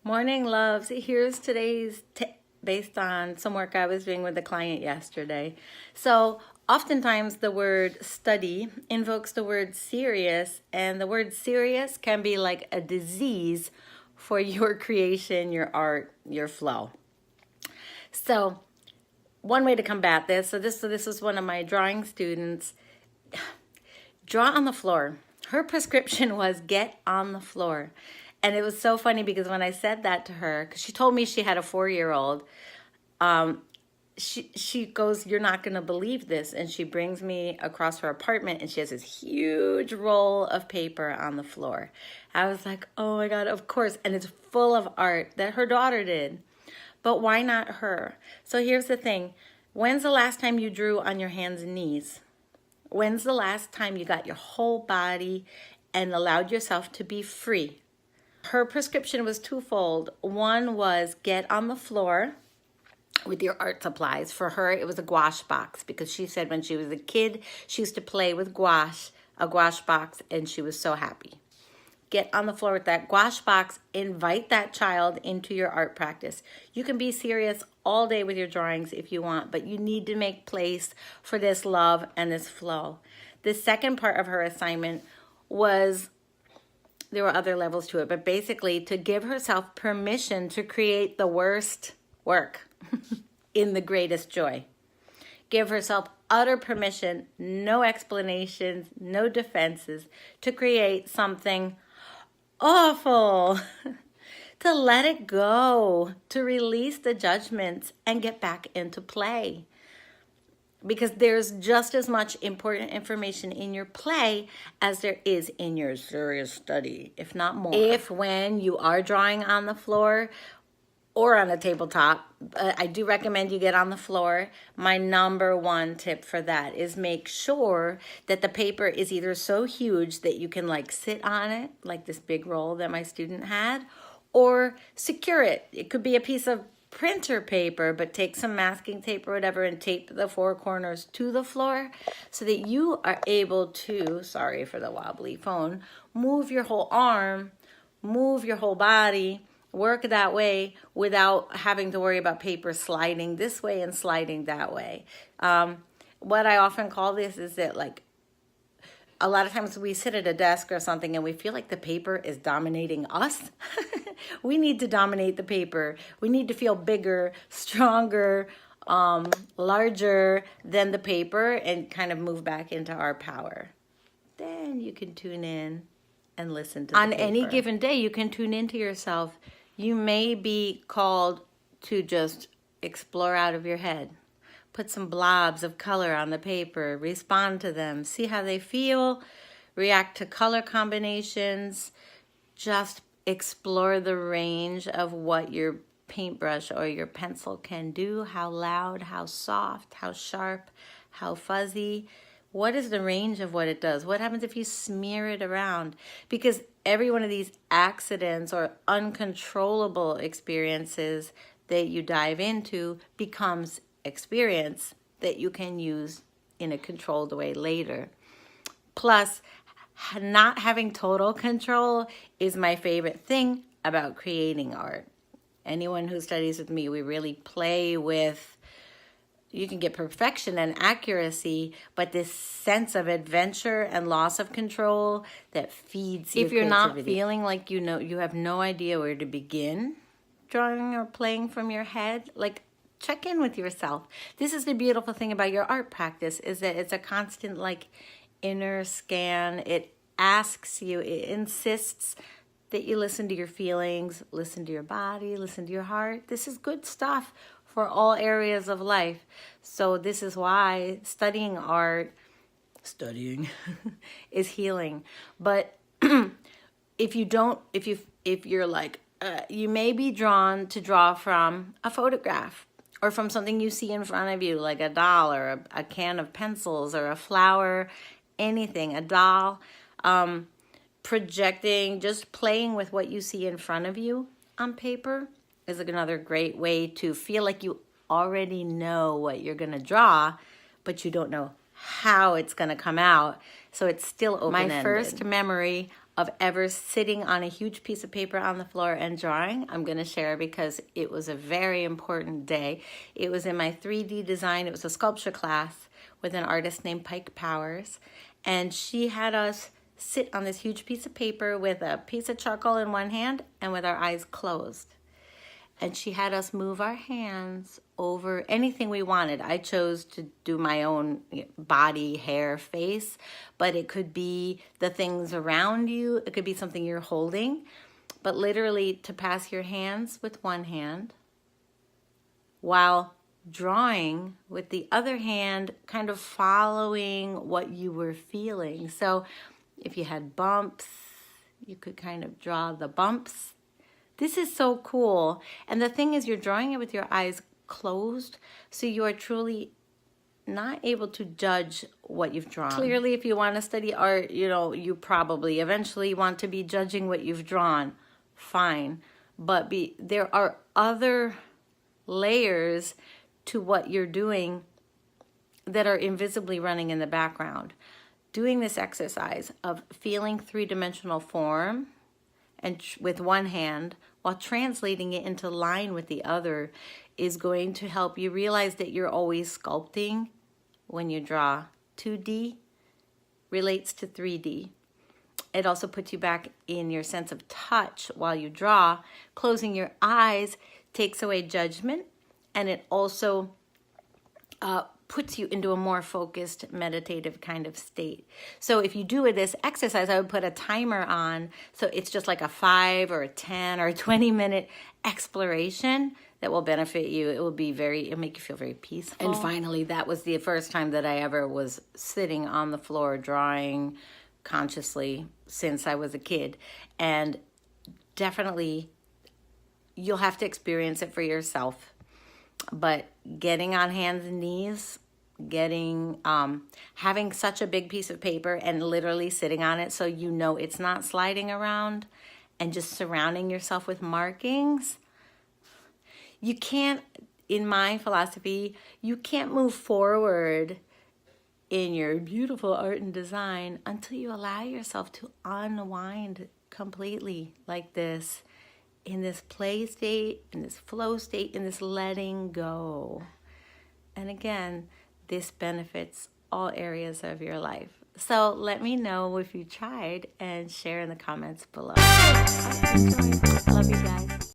Morning, loves. Here's today's tip based on some work I was doing with a client yesterday. So, oftentimes the word study invokes the word serious, and the word serious can be like a disease for your creation, your art, your flow. So, one way to combat this, this is one of my drawing students. Draw on the floor. Her prescription was get on the floor. And it was so funny because when I said that to her, because she told me she had a 4-year-old, she goes, "You're not going to believe this." And she brings me across her apartment and she has this huge roll of paper on the floor. I was like, oh my God, of course. And it's full of art that her daughter did. But why not her? So here's the thing. When's the last time you drew on your hands and knees? When's the last time you got your whole body and allowed yourself to be free? Her prescription was twofold. One was get on the floor with your art supplies. For her, it was a gouache box because she said when she was a kid, she used to play with gouache, a gouache box, and she was so happy. Get on the floor with that gouache box. Invite that child into your art practice. You can be serious all day with your drawings if you want, but you need to make place for this love and this flow. The second part of her assignment was, there were other levels to it, but basically to give herself permission to create the worst work in the greatest joy. Give herself utter permission, no explanations, no defenses, to create something awful, to let it go, to release the judgments and get back into play. Because there's just as much important information in your play as there is in your serious study, if not more. If when you are drawing on the floor or on a tabletop, I do recommend you get on the floor. My number one tip for that is make sure that the paper is either so huge that you can like sit on it, like this big roll that my student had, or secure it. It could be a piece of printer paper, but take some masking tape or whatever and tape the four corners to the floor so that you are able to, sorry for the wobbly phone, move your whole arm, move your whole body, work that way without having to worry about paper sliding this way and sliding that way. What I often call this is that, like, a lot of times we sit at a desk or something and we feel like the paper is dominating us. We need to dominate the paper. We need to feel bigger, stronger, larger than the paper and kind of move back into our power. Then you can tune in and listen to the paper. On any given day, you can tune into yourself. You may be called to just explore out of your head. Put some blobs of color on the paper, respond to them, see how they feel, react to color combinations, just explore the range of what your paintbrush or your pencil can do, how loud, how soft, how sharp, how fuzzy. What is the range of what it does? What happens if you smear it around? Because every one of these accidents or uncontrollable experiences that you dive into becomes experience that you can use in a controlled way later. Plus, not having total control is my favorite thing about creating art. Anyone who studies with me, we really play with, you can get perfection and accuracy, but this sense of adventure and loss of control that feeds your creativity. If you're not feeling like you have no idea where to begin drawing or playing from your head, like, check in with yourself. This is the beautiful thing about your art practice, is that it's a constant, like, inner scan. It asks you, it insists that you listen to your feelings, listen to your body, listen to your heart. This is good stuff for all areas of life. So this is why studying art, is healing. But if you're like, you may be drawn to draw from a photograph or from something you see in front of you, like a doll or a can of pencils or a flower, anything, a doll. Projecting, just playing with what you see in front of you on paper is another great way to feel like you already know what you're going to draw, but you don't know how it's going to come out. So it's still open-ended. My first memory of ever sitting on a huge piece of paper on the floor and drawing, I'm going to share because it was a very important day. It was in my 3D design. It was a sculpture class with an artist named Pike Powers. And she had us sit on this huge piece of paper with a piece of charcoal in one hand and with our eyes closed. And she had us move our hands over anything we wanted. I chose to do my own body, hair, face, but it could be the things around you. It could be something you're holding, but literally to pass your hands with one hand while drawing with the other hand, kind of following what you were feeling. So if you had bumps, you could kind of draw the bumps. This is so cool. And the thing is, you're drawing it with your eyes closed, so you are truly not able to judge what you've drawn. Clearly, if you want to study art, you probably eventually want to be judging what you've drawn. Fine. But there are other layers to what you're doing that are invisibly running in the background. Doing this exercise of feeling three-dimensional form and with one hand while translating it into line with the other is going to help you realize that you're always sculpting when you draw. 2D relates to 3D. It also puts you back in your sense of touch while you draw. Closing your eyes takes away judgment, and it also puts you into a more focused, meditative kind of state. So if you do this exercise, I would put a timer on, so it's just like a 5 or a 10 or a 20-minute exploration that will benefit you. It'll make you feel very peaceful. And finally, that was the first time that I ever was sitting on the floor drawing consciously since I was a kid. And definitely, you'll have to experience it for yourself. But getting on hands and knees, having such a big piece of paper and literally sitting on it so you know it's not sliding around, and just surrounding yourself with markings. You can't, in my philosophy, you can't move forward in your beautiful art and design until you allow yourself to unwind completely like this, in this play state, in this flow state, in this letting go. And again, this benefits all areas of your life. So let me know if you tried and share in the comments below.